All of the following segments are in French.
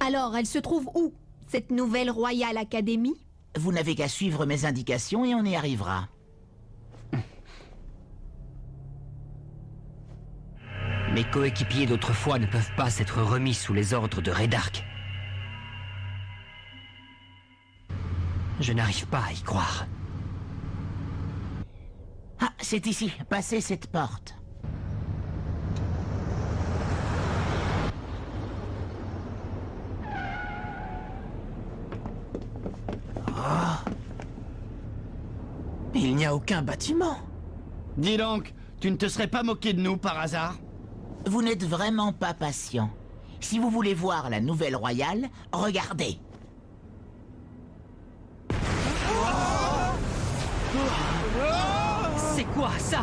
Alors, elle se trouve où, cette nouvelle Royal Academy? Vous n'avez qu'à suivre mes indications et on y arrivera. Mes coéquipiers d'autrefois ne peuvent pas s'être remis sous les ordres de Redark. Je n'arrive pas à y croire. Ah, c'est ici. Passez cette porte. Oh. Il n'y a aucun bâtiment. Dis donc, tu ne te serais pas moqué de nous par hasard? Vous n'êtes vraiment pas patient. Si vous voulez voir la nouvelle royale, regardez. C'est quoi ça?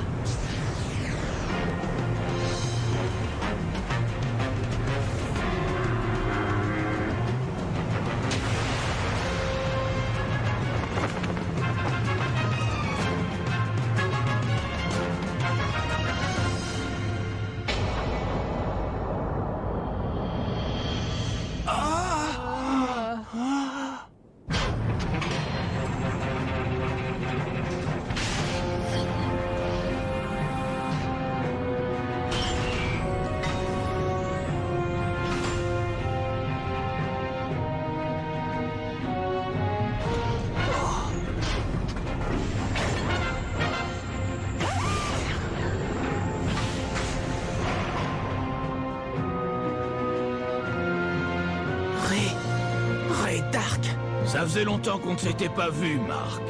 Redark. Ça faisait longtemps qu'on ne s'était pas vu, Marc.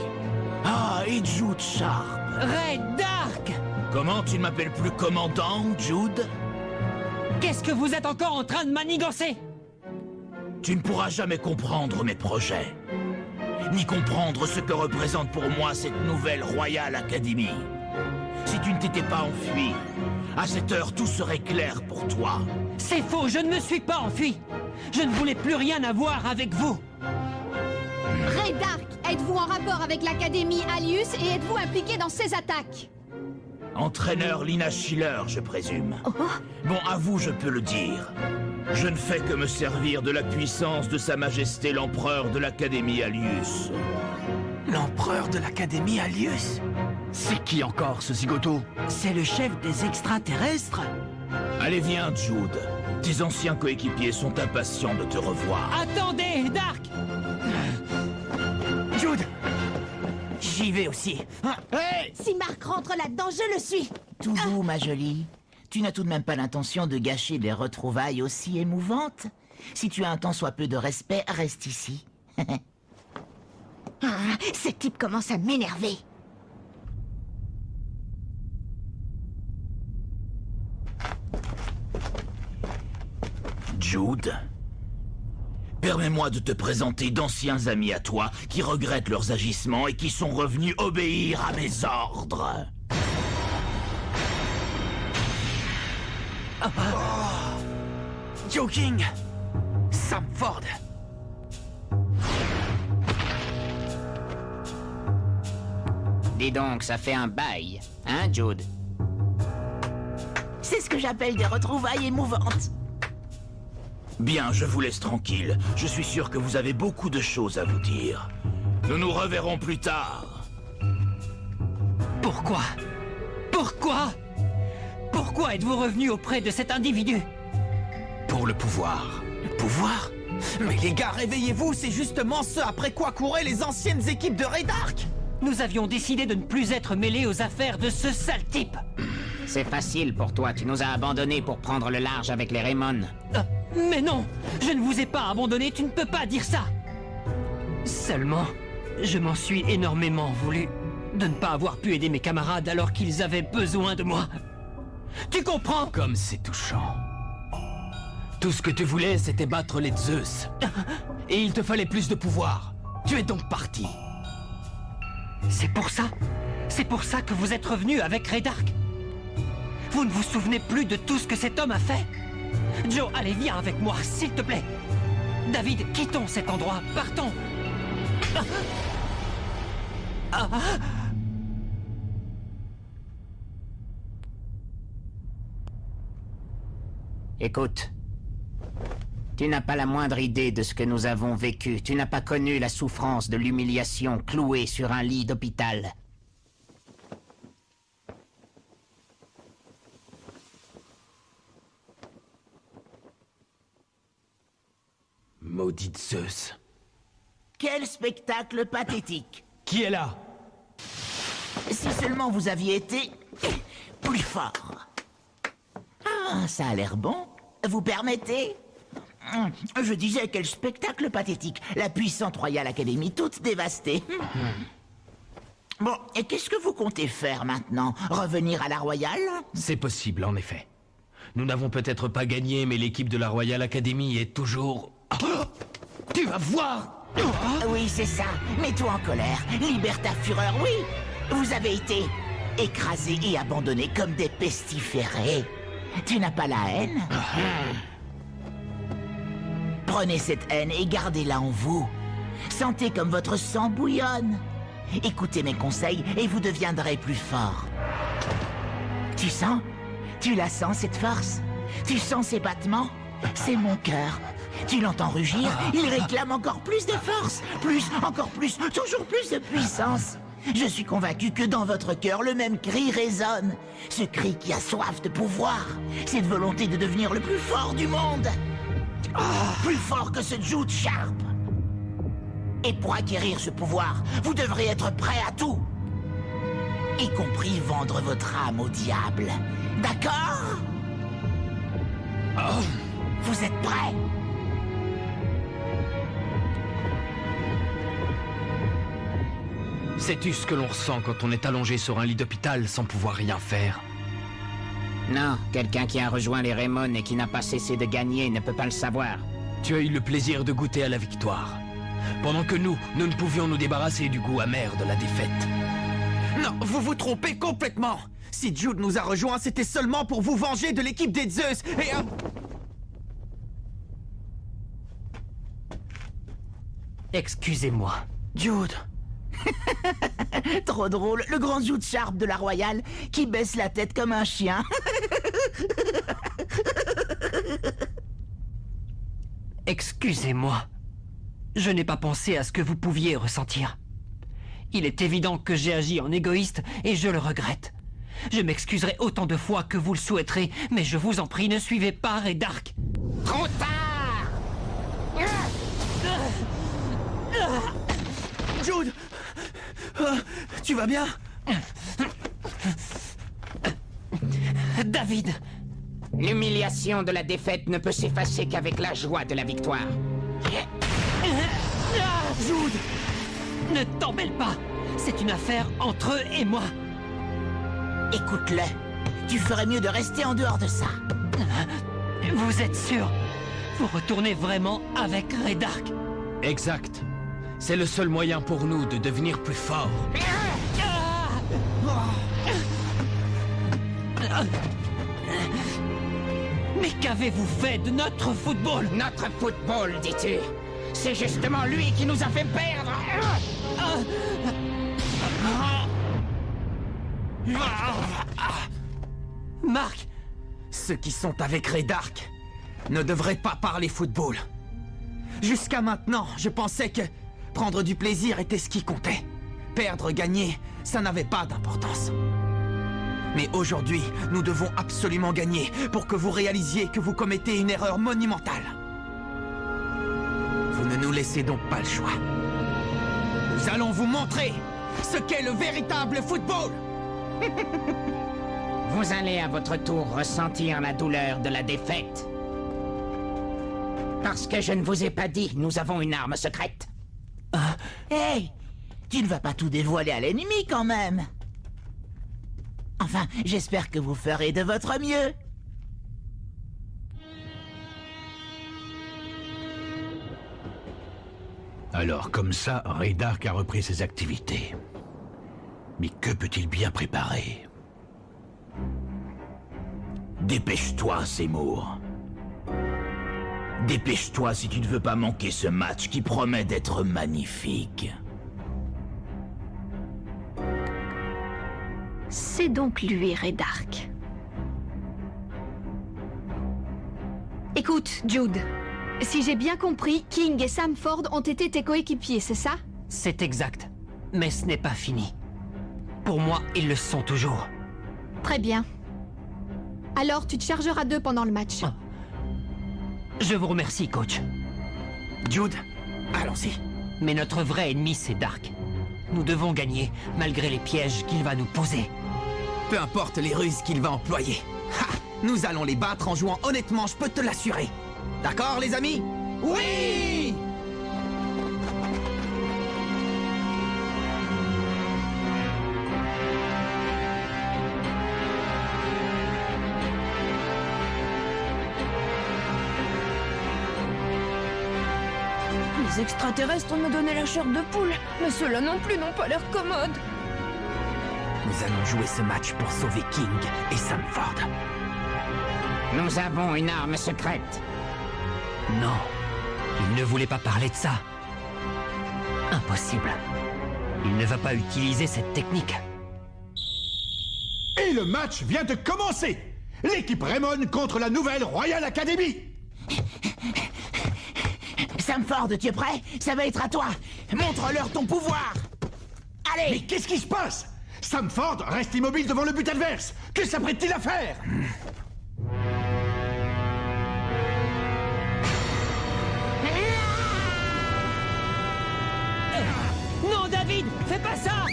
Ah, et Jude Sharp. Redark! Comment tu ne m'appelles plus commandant, Jude? Qu'est-ce que vous êtes encore en train de manigancer? Tu ne pourras jamais comprendre mes projets. Ni comprendre ce que représente pour moi cette nouvelle Royal Academy. Si tu ne t'étais pas enfui, à cette heure tout serait clair pour toi. C'est faux, je ne me suis pas enfui. Je ne voulais plus rien avoir avec vous. Redark, êtes-vous en rapport avec l'Académie Alius et êtes-vous impliqué dans ces attaques? Entraîneur Lina Schiller, je présume. Bon, à vous, je peux le dire. Je ne fais que me servir de la puissance de Sa Majesté l'Empereur de l'Académie Alius. L'empereur de l'Académie Alius? C'est qui encore, ce zigoto? C'est le chef des extraterrestres? Allez, viens, Jude. Tes anciens coéquipiers sont impatients de te revoir. Attendez, Dark! Jude! J'y vais aussi. Hey! Si Marc rentre là-dedans, je le suis. Tout doux, ma jolie. Tu n'as tout de même pas l'intention de gâcher des retrouvailles aussi émouvantes? Si tu as un tant soit peu de respect, reste ici. Ce type commence à m'énerver. Jude, permets-moi de te présenter d'anciens amis à toi qui regrettent leurs agissements et qui sont revenus obéir à mes ordres. Joe King! Sam Ford! Dis donc, ça fait un bail, hein, Jude? C'est ce que j'appelle des retrouvailles émouvantes. Bien, je vous laisse tranquille. Je suis sûr que vous avez beaucoup de choses à vous dire. Nous nous reverrons plus tard. Pourquoi? Pourquoi? Pourquoi êtes-vous revenu auprès de cet individu? Pour le pouvoir. Le pouvoir? Mais les gars, réveillez-vous, c'est justement ce après quoi couraient les anciennes équipes de Redark! Nous avions décidé de ne plus être mêlés aux affaires de ce sale type. C'est facile pour toi, tu nous as abandonnés pour prendre le large avec les Raymond. Mais non, je ne vous ai pas abandonné, tu ne peux pas dire ça. Seulement, je m'en suis énormément voulu de ne pas avoir pu aider mes camarades alors qu'ils avaient besoin de moi. Tu comprends? Comme c'est touchant. Tout ce que tu voulais, c'était battre les Zeus. Et il te fallait plus de pouvoir. Tu es donc parti. C'est pour ça? C'est pour ça que vous êtes revenu avec Redark? Vous ne vous souvenez plus de tout ce que cet homme a fait? Joe, allez, viens avec moi, s'il te plaît. David, quittons cet endroit, partons. Écoute, Tu n'as pas la moindre idée de ce que nous avons vécu. Tu n'as pas connu la souffrance de l'humiliation clouée sur un lit d'hôpital. Maudite Zeus. Quel spectacle pathétique! Qui est là? Si seulement vous aviez été plus fort. Ah, ça a l'air bon. Vous permettez? Je disais, quel spectacle pathétique. La puissante Royal Academy toute dévastée. Bon, et qu'est-ce que vous comptez faire maintenant? Revenir à la Royale? C'est possible, en effet. Nous n'avons peut-être pas gagné, mais l'équipe de la Royal Academy est toujours... Oh, tu vas voir! Oui, c'est ça. Mets-toi en colère. Libère ta fureur, oui. Vous avez été écrasés et abandonnés comme des pestiférés. Tu n'as pas la haine? Prenez cette haine et gardez-la en vous. Sentez comme votre sang bouillonne. Écoutez mes conseils et vous deviendrez plus fort. Tu sens? Tu la sens, cette force? Tu sens ces battements? C'est mon cœur. Tu l'entends rugir? Il réclame encore plus de force. Plus, encore plus, toujours plus de puissance. Je suis convaincu que dans votre cœur, le même cri résonne. Ce cri qui a soif de pouvoir. Cette volonté de devenir le plus fort du monde. Plus fort que ce Jude Sharp. Et pour acquérir ce pouvoir, vous devrez être prêt à tout. Y compris vendre votre âme au diable. D'accord? Vous êtes prêts? Sais-tu ce que l'on ressent quand on est allongé sur un lit d'hôpital sans pouvoir rien faire? Non, quelqu'un qui a rejoint les Raymond et qui n'a pas cessé de gagner ne peut pas le savoir. Tu as eu le plaisir de goûter à la victoire. Pendant que nous ne pouvions nous débarrasser du goût amer de la défaite. Non, vous vous trompez complètement. Si Jude nous a rejoints, c'était seulement pour vous venger de l'équipe des Zeus et... Excusez-moi. Jude. Trop drôle, le grand Jude Sharp de la Royale qui baisse la tête comme un chien. Excusez-moi. Je n'ai pas pensé à ce que vous pouviez ressentir. Il est évident que j'ai agi en égoïste et je le regrette. Je m'excuserai autant de fois que vous le souhaiterez, mais je vous en prie, ne suivez pas Raydark. Trop tard! Jude! Tu vas bien? David! L'humiliation de la défaite ne peut s'effacer qu'avec la joie de la victoire. Jude! Ne t'en mêle pas! C'est une affaire entre eux et moi. Écoute-le. Tu ferais mieux de rester en dehors de ça. Vous êtes sûr? Vous retournez vraiment avec Raydark? Exact. C'est le seul moyen pour nous de devenir plus forts. Mais qu'avez-vous fait de notre football? Notre football, dis-tu? C'est justement lui qui nous a fait perdre! Marc! Ceux qui sont avec Raydark ne devraient pas parler football. Jusqu'à maintenant, je pensais que prendre du plaisir était ce qui comptait. Perdre, gagner, ça n'avait pas d'importance. Mais aujourd'hui, nous devons absolument gagner pour que vous réalisiez que vous commettez une erreur monumentale. Vous ne nous laissez donc pas le choix. Nous allons vous montrer ce qu'est le véritable football. Vous allez à votre tour ressentir la douleur de la défaite. Parce que je ne vous ai pas dit, nous avons une arme secrète. Hey! Tu ne vas pas tout dévoiler à l'ennemi quand même. Enfin, j'espère que vous ferez de votre mieux. Alors, comme ça, Raydark a repris ses activités. Mais que peut-il bien préparer? Dépêche-toi, Seymour. Dépêche-toi si tu ne veux pas manquer ce match qui promet d'être magnifique. C'est donc lui, Raydark. Écoute, Jude, Si j'ai bien compris, King et Sam Ford ont été tes coéquipiers, c'est ça? C'est exact. Mais ce n'est pas fini. Pour moi, ils le sont toujours. Très bien. Alors, tu te chargeras d'eux pendant le match. Ah. Je vous remercie, coach. Jude, allons-y. Mais notre vrai ennemi, c'est Dark. Nous devons gagner, malgré les pièges qu'il va nous poser. Peu importe les ruses qu'il va employer. Ha! Nous allons les battre en jouant honnêtement, je peux te l'assurer. D'accord, les amis? Oui! Les extraterrestres me donnaient la chair de poule, mais ceux-là non plus n'ont pas l'air commodes. Nous allons jouer ce match pour sauver King et Sam Ford. Nous avons une arme secrète. Non. Il ne voulait pas parler de ça. Impossible. Il ne va pas utiliser cette technique. Et le match vient de commencer. L'équipe Raymond contre la nouvelle Royal Academy. Sam Ford, tu es prêt? Ça va être à toi. Montre-leur ton pouvoir. Mais Allez! qu'est-ce qui se passe? Sam Ford reste immobile devant le but adverse. Que s'apprête-t-il à faire? Non, David! Fais pas ça!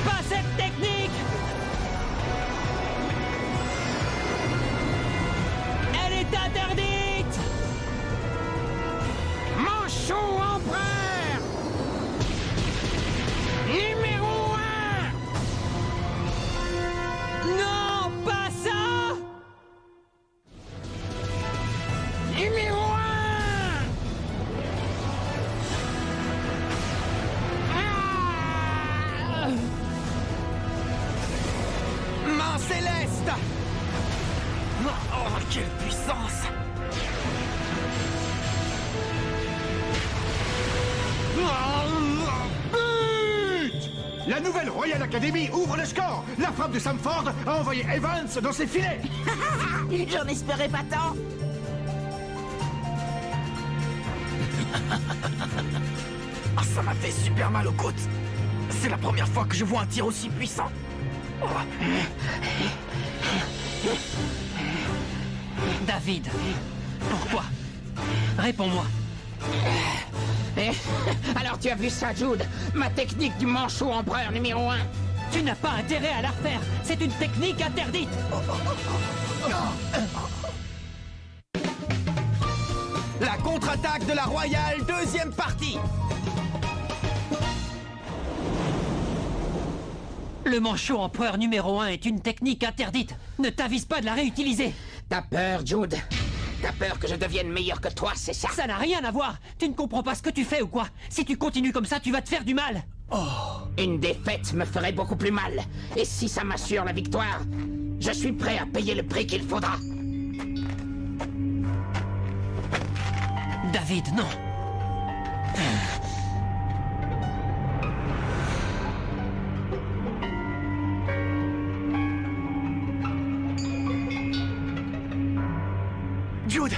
Pas cette technique! Elle est interdite! Manchot empereur! Numéro 1! Non, pas ça! Numéro 1! Main céleste! Oh, quelle puissance! But! La nouvelle Royal Academy ouvre le score. La frappe de Sam Ford a envoyé Evans dans ses filets. J'en espérais pas tant. Ah, ça m'a fait super mal aux côtes. C'est la première fois que je vois un tir aussi puissant. Oh. David, pourquoi? Réponds-moi. Alors tu as vu ça, Jude? Ma technique du manchot empereur numéro 1. Tu n'as pas intérêt à la refaire. C'est une technique interdite. La contre-attaque de la Royale, deuxième partie. Le manchot empereur numéro 1 est une technique interdite. Ne t'avise pas de la réutiliser. T'as peur, Jude? T'as peur que je devienne meilleur que toi, c'est ça? Ça n'a rien à voir. Tu ne comprends pas ce que tu fais ou quoi? Si tu continues comme ça, tu vas te faire du mal. Une défaite me ferait beaucoup plus mal. Et si ça m'assure la victoire, je suis prêt à payer le prix qu'il faudra. David, non. Jude!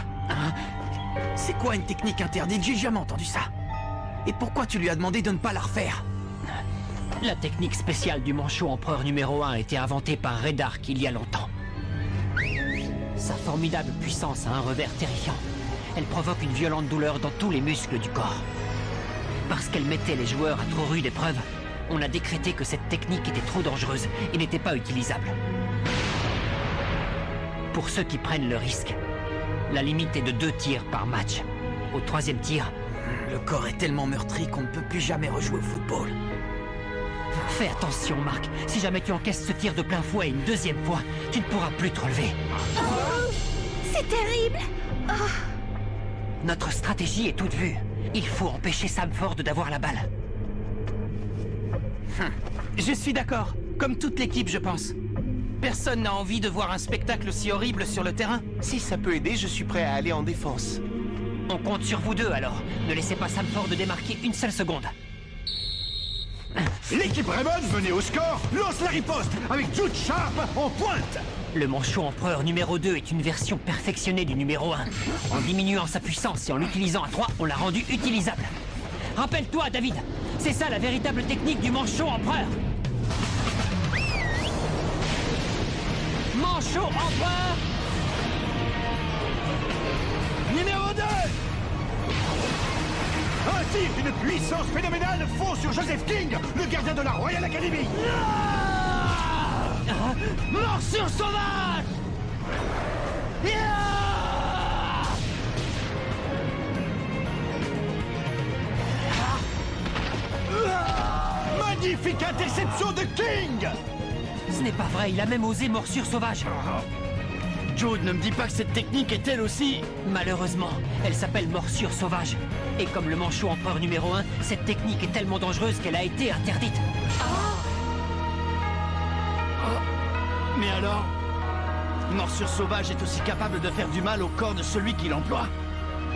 C'est quoi une technique interdite? J'ai jamais entendu ça. Et pourquoi tu lui as demandé de ne pas la refaire? La technique spéciale du manchot empereur numéro 1 a été inventée par Redark il y a longtemps. Sa formidable puissance a un revers terrifiant. Elle provoque une violente douleur dans tous les muscles du corps. Parce qu'elle mettait les joueurs à trop rude épreuve, on a décrété que cette technique était trop dangereuse et n'était pas utilisable. Pour ceux qui prennent le risque, la limite est de 2 tirs par match. Au 3e tir, Le corps est tellement meurtri qu'on ne peut plus jamais rejouer au football. fais attention, Marc. Si jamais tu encaisses ce tir de plein fouet une 2e fois, tu ne pourras plus te relever. C'est terrible! Notre stratégie est toute vue. Il faut empêcher Sam Ford d'avoir la balle. Je suis d'accord. Comme toute l'équipe, je pense. Personne n'a envie de voir un spectacle aussi horrible sur le terrain. Si ça peut aider, je suis prêt à aller en défense. On compte sur vous deux alors. Ne laissez pas Sam Ford démarquer une seule seconde. L'équipe Raymond, menée au score, lance la riposte avec Jude Sharp en pointe. Le manchot empereur numéro 2 est une version perfectionnée du numéro 1. En diminuant sa puissance et en l'utilisant à 3, on l'a rendu utilisable. Rappelle-toi, David, c'est ça la véritable technique du manchot empereur. Manchot empereur Numéro 2! Un tir d'une puissance phénoménale fond sur Joseph King, le gardien de la Royal Academy. Morsure sauvage! Magnifique interception de King! Ce n'est pas vrai, il a même osé morsure sauvage. Jude, ne me dis pas que cette technique est elle aussi... Malheureusement, elle s'appelle morsure sauvage. Et comme le manchot empereur numéro 1, cette technique est tellement dangereuse qu'elle a été interdite. Mais alors, morsure sauvage est aussi capable de faire du mal au corps de celui qui l'emploie.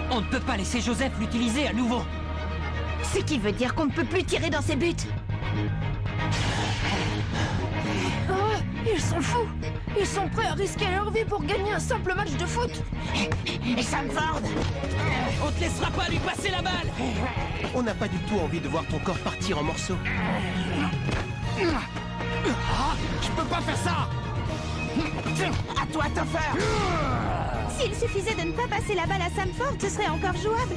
On ne peut pas laisser Joseph l'utiliser à nouveau. Ce qui veut dire qu'on ne peut plus tirer dans ses buts. Oh, ils sont fous. Ils sont prêts à risquer leur vie pour gagner un simple match de foot. Et Samford? On te laissera pas lui passer la balle. On n'a pas du tout envie de voir ton corps partir en morceaux. Je peux pas faire ça. À toi, Topher! S'il suffisait de ne pas passer la balle à Samford, ce serait encore jouable.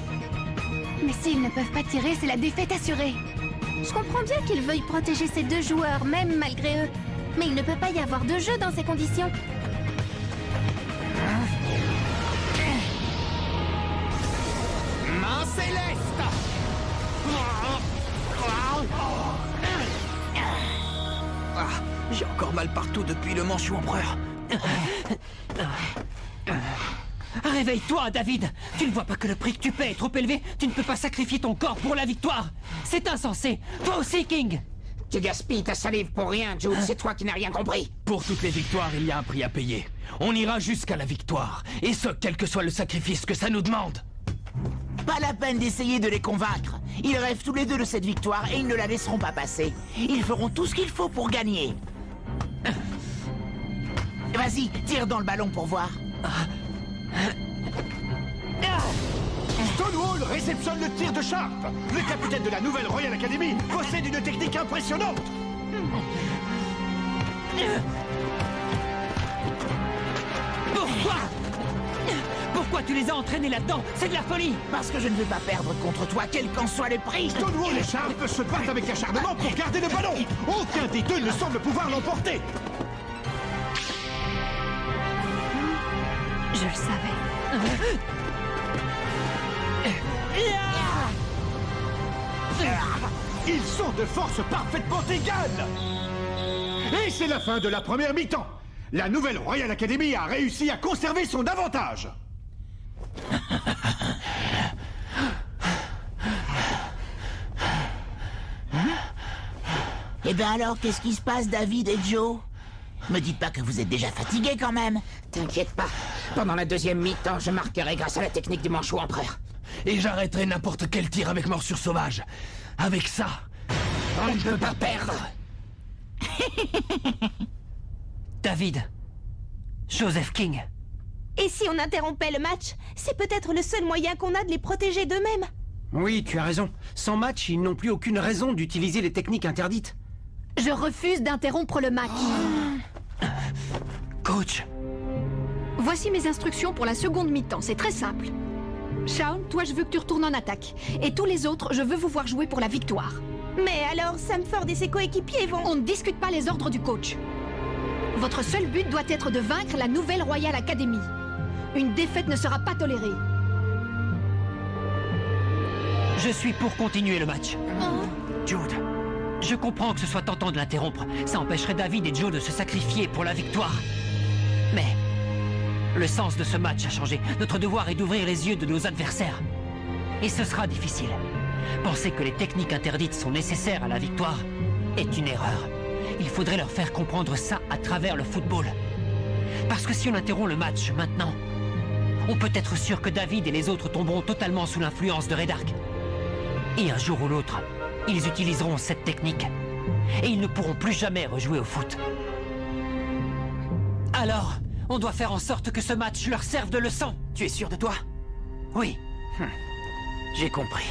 Mais s'ils ne peuvent pas tirer, c'est la défaite assurée. Je comprends bien qu'ils veuillent protéger ces deux joueurs, même malgré eux. Mais il ne peut pas y avoir de jeu dans ces conditions. Main céleste. J'ai encore mal partout depuis le manchot empereur. Réveille-toi, David. Tu ne vois pas que le prix que tu paies est trop élevé? Tu ne peux pas sacrifier ton corps pour la victoire. C'est insensé. Toi aussi, King. Tu gaspilles ta salive pour rien, Jude. C'est toi qui n'as rien compris. Pour toutes les victoires, il y a un prix à payer. On ira jusqu'à la victoire. Et ce, quel que soit le sacrifice que ça nous demande. Pas la peine d'essayer de les convaincre. Ils rêvent tous les deux de cette victoire et ils ne la laisseront pas passer. Ils feront tout ce qu'il faut pour gagner. Vas-y, tire dans le ballon pour voir. Stonewall réceptionne le tir de Sharp. Le capitaine de la nouvelle Royal Academy possède une technique impressionnante. Pourquoi tu les as entraînés là-dedans? C'est de la folie! Parce que je ne veux pas perdre contre toi, quel qu'en soit le prix. Stonewall et Sharp se battent avec acharnement pour garder le ballon. Aucun des deux ne semble pouvoir l'emporter. Je le savais. Ils sont de force parfaitement égales. Et c'est la fin de la première mi-temps. La nouvelle Royal Academy a réussi à conserver son avantage. Eh ben alors, qu'est-ce qui se passe, David et Joe? Me dites pas que vous êtes déjà fatigués quand même. T'inquiète pas. Pendant la deuxième mi-temps, je marquerai grâce à la technique du manchot empereur. Et j'arrêterai n'importe quel tir avec morsure sauvage. Avec ça, On ne peut pas perdre. David. Joseph King. Et si on interrompait le match? C'est peut-être le seul moyen qu'on a de les protéger d'eux-mêmes. Oui, tu as raison. Sans match, ils n'ont plus aucune raison d'utiliser les techniques interdites. Je refuse d'interrompre le match. Coach. Voici mes instructions pour la seconde mi-temps, c'est très simple. Shaun, toi je veux que tu retournes en attaque. Et tous les autres, je veux vous voir jouer pour la victoire. Mais alors, Samford et ses coéquipiers vont... On ne discute pas les ordres du coach. Votre seul but doit être de vaincre la nouvelle Royal Academy. Une défaite ne sera pas tolérée. Je suis pour continuer le match. Jude, je comprends que ce soit tentant de l'interrompre. Ça empêcherait David et Joe de se sacrifier pour la victoire. Mais le sens de ce match a changé. Notre devoir est d'ouvrir les yeux de nos adversaires. Et ce sera difficile. Penser que les techniques interdites sont nécessaires à la victoire est une erreur. Il faudrait leur faire comprendre ça à travers le football. Parce que si on interrompt le match maintenant, on peut être sûr que David et les autres tomberont totalement sous l'influence de Redark. Et un jour ou l'autre, ils utiliseront cette technique. Et ils ne pourront plus jamais rejouer au foot. Alors, on doit faire en sorte que ce match leur serve de leçon. Tu es sûr de toi? Oui. J'ai compris.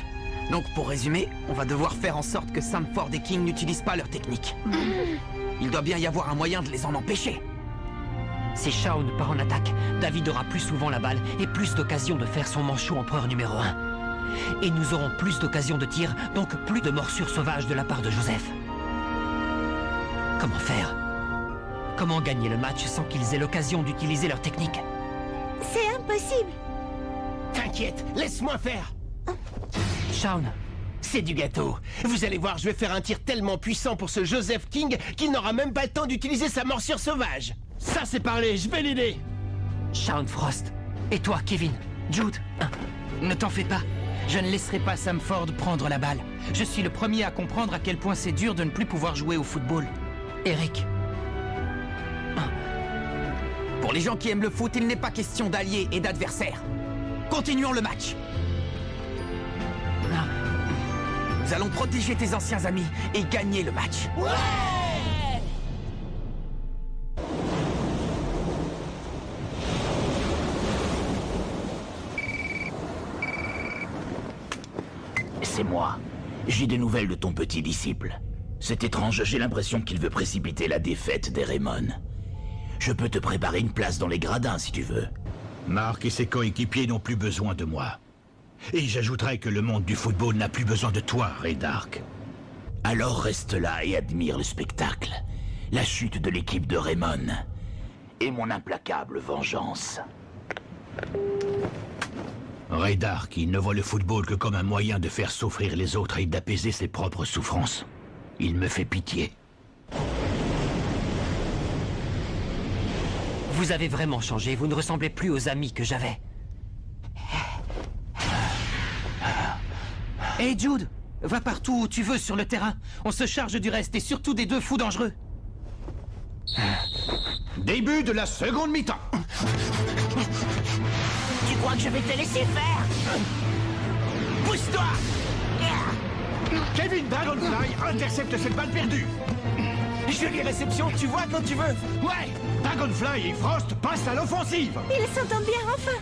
Donc pour résumer, on va devoir faire en sorte que Samford et King n'utilisent pas leur technique. Il doit bien y avoir un moyen de les en empêcher. Si Shaun part en attaque, David aura plus souvent la balle et plus d'occasions de faire son manchot empereur numéro 1. Et nous aurons plus d'occasions de tir, donc plus de morsures sauvages de la part de Joseph. Comment faire? Comment gagner le match sans qu'ils aient l'occasion d'utiliser leur technique? C'est impossible. T'inquiète, laisse-moi faire. Shaun, C'est du gâteau. Vous allez voir, je vais faire un tir tellement puissant pour ce Joseph King qu'il n'aura même pas le temps d'utiliser sa morsure sauvage. Ça c'est parlé, je vais l'aider. Shaun Frost. Et toi, Kevin? Jude? Ne t'en fais pas. Je ne laisserai pas Samford prendre la balle. Je suis le premier à comprendre à quel point c'est dur de ne plus pouvoir jouer au football. Eric? Pour les gens qui aiment le foot, il n'est pas question d'alliés et d'adversaires. Continuons le match. Nous allons protéger tes anciens amis et gagner le match. C'est moi. J'ai des nouvelles de ton petit disciple. C'est étrange, j'ai l'impression qu'il veut précipiter la défaite des Raymond. Je peux te préparer une place dans les gradins si tu veux. Mark et ses coéquipiers n'ont plus besoin de moi. Et j'ajouterais que le monde du football n'a plus besoin de toi, Ray Dark. Alors reste là et admire le spectacle. La chute de l'équipe de Raymond. Et mon implacable vengeance. Ray Dark, il ne voit le football que comme un moyen de faire souffrir les autres et d'apaiser ses propres souffrances. Il me fait pitié. Vous avez vraiment changé, vous ne ressemblez plus aux amis que j'avais. Hey Jude, va partout où tu veux sur le terrain. On se charge du reste et surtout des deux fous dangereux. Début de la seconde mi-temps. Tu crois que je vais te laisser faire? Pousse-toi! Kevin Dragonfly intercepte cette balle perdue. Jolie réception, tu vois quand tu veux. Ouais! Dragonfly et Frost passent à l'offensive. Ils s'entendent bien enfin.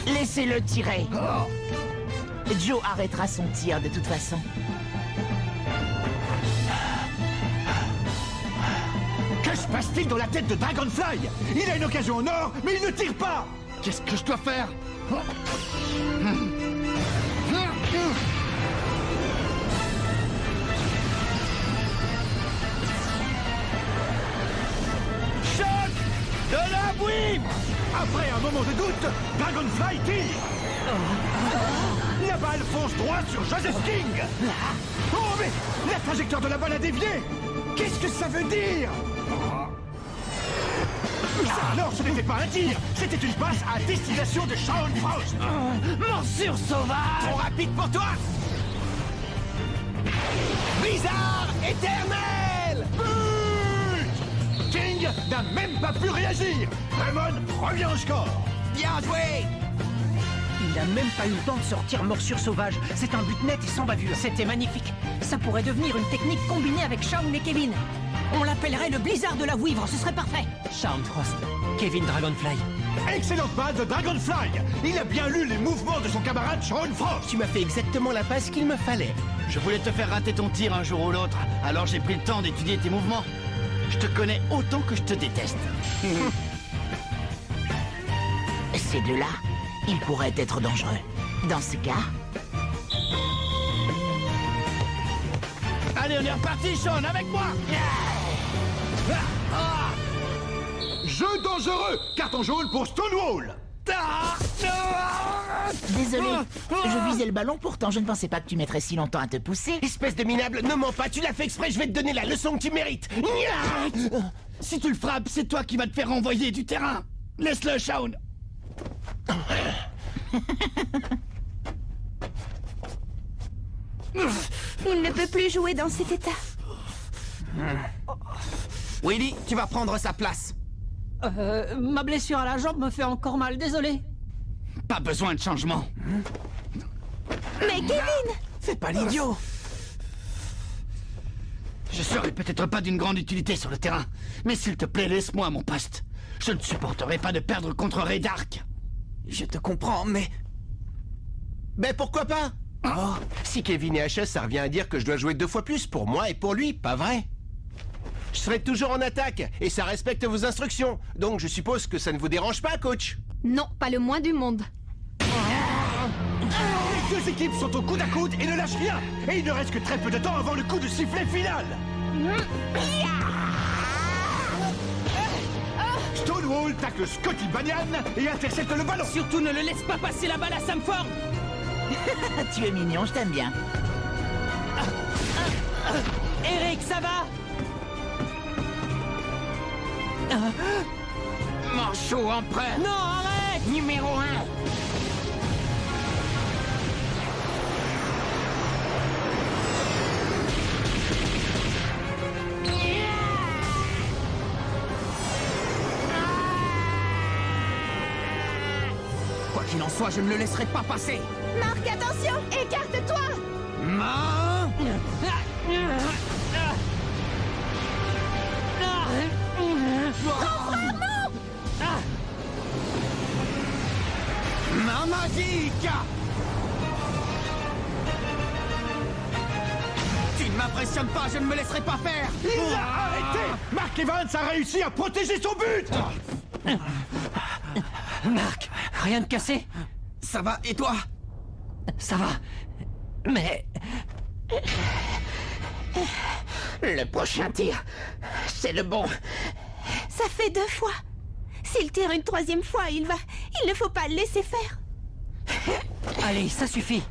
Laissez-le tirer. Joe arrêtera son tir de toute façon. Que se passe-t-il dans la tête de Dragonfly? Il a une occasion en or, mais il ne tire pas. Qu'est-ce que je dois faire? Choc de la bouille. Après un moment de doute, Dragonfly tire. La balle fonce droit sur Joseph King. Oh, mais la trajectoire de la balle a dévié. Qu'est-ce que ça veut dire? Alors, ce n'était pas un tir, c'était une passe à destination de Shaun Frost. Morsure sauvage! Trop rapide pour toi! Blizzard éternel! But! King n'a même pas pu réagir. Raymond revient au score. Bien joué! Il n'a même pas eu le temps de sortir morsure sauvage. C'est un but net et sans bavure. C'était magnifique. Ça pourrait devenir une technique combinée avec Shaun et Kevin. On l'appellerait le blizzard de la vouivre, ce serait parfait. Shaun Frost, Kevin Dragonfly. Excellente balle de Dragonfly. Il a bien lu les mouvements de son camarade Shaun Frost. Tu m'as fait exactement la passe qu'il me fallait. Je voulais te faire rater ton tir un jour ou l'autre, alors j'ai pris le temps d'étudier tes mouvements. Je te connais autant que je te déteste. Ces deux-là, ils pourraient être dangereux. Dans ce cas, Allez, on est reparti, Shaun, avec moi! Jeu dangereux. Carton jaune pour Stonewall. désolé, je visais le ballon, pourtant je ne pensais pas que tu mettrais si longtemps à te pousser. Espèce de minable, ne mens pas, tu l'as fait exprès, je vais te donner la leçon que tu mérites. Si tu le frappes, c'est toi qui vas te faire renvoyer du terrain. Laisse-le, Shaun. Il ne peut plus jouer dans cet état. Willy, tu vas prendre sa place. Ma blessure à la jambe me fait encore mal, désolé. Pas besoin de changement. Mais Kevin! Fais pas l'idiot. Je serai peut-être pas d'une grande utilité sur le terrain, mais s'il te plaît, laisse-moi mon poste. Je ne supporterai pas de perdre contre Raydark. Je te comprends, mais... Ben pourquoi pas? Oh, si Kevin est HS, ça revient à dire que je dois jouer 2 fois plus pour moi et pour lui, pas vrai? Je serai toujours en attaque, et ça respecte vos instructions. Donc je suppose que ça ne vous dérange pas, coach? Non, pas le moins du monde. Les 2 équipes sont au coude à coude et ne lâchent rien. Et il ne reste que très peu de temps avant le coup de sifflet final. Stonewall tacle Scotty Banyan et intercepte le ballon. Surtout ne le laisse pas passer la balle à Samford. Tu es mignon, je t'aime bien. Eric, ça va? Manchot empereur Non, arrête! numéro 1. Quoi qu'il en soit, je ne le laisserai pas passer. Marc, attention! Écarte-toi! Ma magique! Tu ne m'impressionnes pas, je ne me laisserai pas faire. Il l'a arrêté. Mark Evans a réussi à protéger son but. Marc, rien de cassé? Ça va, et toi? Ça va. Mais... Le prochain tir, c'est le bon. Ça fait 2 fois. S'il tire une 3e fois, il ne faut pas le laisser faire. Allez, ça suffit.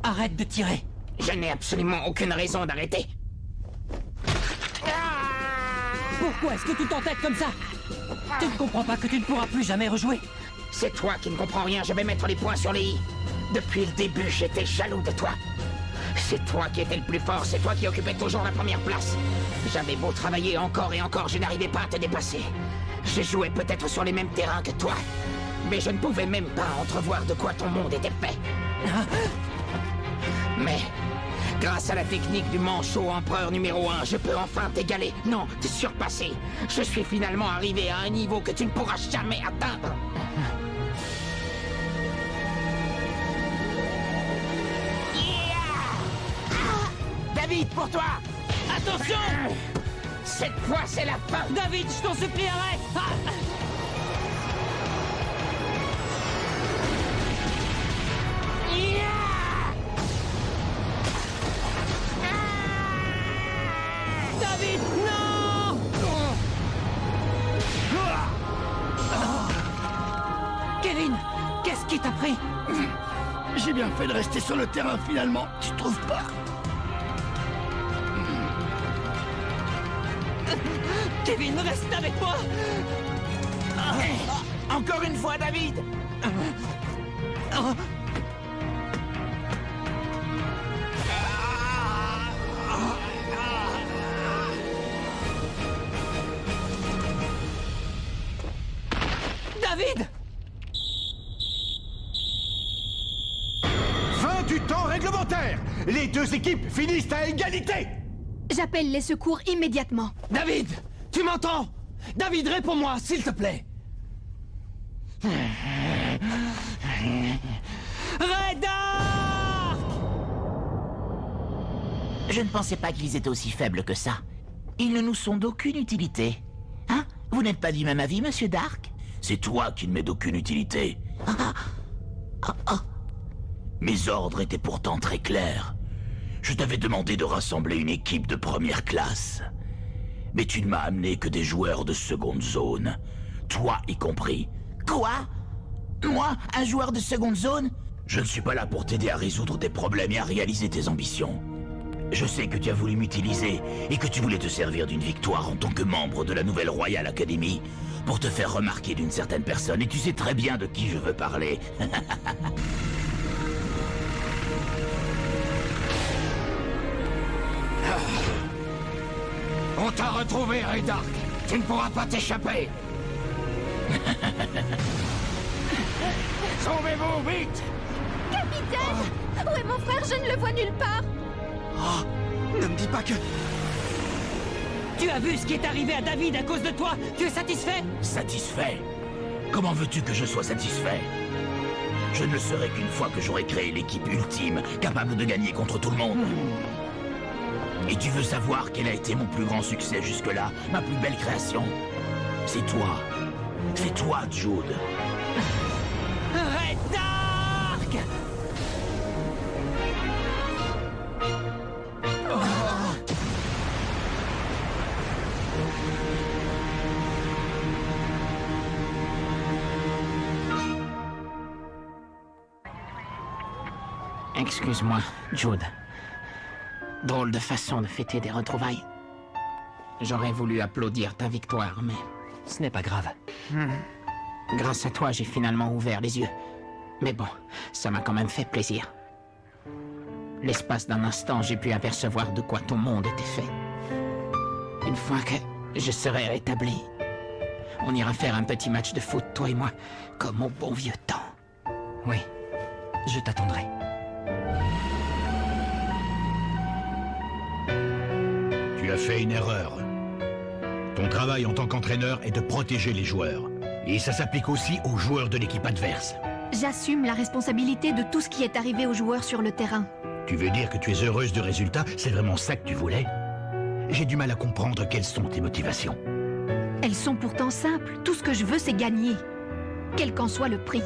Arrête de tirer. Je n'ai absolument aucune raison d'arrêter. Pourquoi est-ce que tu t'entêtes comme ça? Tu ne comprends pas que tu ne pourras plus jamais rejouer? C'est toi qui ne comprends rien, je vais mettre les points sur les i. Depuis le début, j'étais jaloux de toi. C'est toi qui étais le plus fort, c'est toi qui occupais toujours la première place. J'avais beau travailler encore et encore, je n'arrivais pas à te dépasser. Je jouais peut-être sur les mêmes terrains que toi, mais je ne pouvais même pas entrevoir de quoi ton monde était fait. Mais, grâce à la technique du manchot empereur numéro 1, je peux enfin t'égaler, non, te surpasser. Je suis finalement arrivé à un niveau que tu ne pourras jamais atteindre. David, pour toi! Attention! Cette fois, c'est la fin! David, je t'en supplie, arrête! David, non! Kevin, qu'est-ce qui t'a pris? J'ai bien fait de rester sur le terrain finalement, tu trouves pas? Kevin, reste avec moi! Encore une fois, David! David! Fin du temps réglementaire! Les 2 équipes finissent à égalité! J'appelle les secours immédiatement. David, tu m'entends? David, réponds-moi, s'il te plaît. Raydark! Je ne pensais pas qu'ils étaient aussi faibles que ça. Ils ne nous sont d'aucune utilité. Hein? Vous n'êtes pas du même avis, monsieur Dark? C'est toi qui ne m'es d'aucune utilité. Mes ordres étaient pourtant très clairs. Je t'avais demandé de rassembler une équipe de première classe. Mais tu ne m'as amené que des joueurs de seconde zone. Toi y compris. Quoi? Moi, un joueur de seconde zone? Je ne suis pas là pour t'aider à résoudre tes problèmes et à réaliser tes ambitions. Je sais que tu as voulu m'utiliser et que tu voulais te servir d'une victoire en tant que membre de la nouvelle Royal Academy pour te faire remarquer d'une certaine personne, et tu sais très bien de qui je veux parler. On t'a retrouvé, Raydark. Tu ne pourras pas t'échapper. Sauvez-vous, vite! Capitaine! Où est mon frère? Je ne le vois nulle part. Ne me dis pas que... Tu as vu ce qui est arrivé à David à cause de toi? Tu es satisfait? Satisfait? Comment veux-tu que je sois satisfait? Je ne le serai qu'une fois que j'aurai créé l'équipe ultime, capable de gagner contre tout le monde. Et tu veux savoir quel a été mon plus grand succès jusque-là, ma plus belle création? C'est toi. C'est toi, Jude. Red Dark! Excuse-moi, Jude. Drôle de façon de fêter des retrouvailles. J'aurais voulu applaudir ta victoire, mais... Ce n'est pas grave. Grâce à toi, j'ai finalement ouvert les yeux. Mais bon, ça m'a quand même fait plaisir. L'espace d'un instant, j'ai pu apercevoir de quoi ton monde était fait. Une fois que je serai rétabli, on ira faire un petit match de foot, toi et moi, comme au bon vieux temps. Oui, je t'attendrai. Tu as fait une erreur. Ton travail en tant qu'entraîneur est de protéger les joueurs. Et ça s'applique aussi aux joueurs de l'équipe adverse. J'assume la responsabilité de tout ce qui est arrivé aux joueurs sur le terrain. Tu veux dire que tu es heureuse du résultat? C'est vraiment ça que tu voulais? J'ai du mal à comprendre quelles sont tes motivations. Elles sont pourtant simples. Tout ce que je veux, c'est gagner. Quel qu'en soit le prix.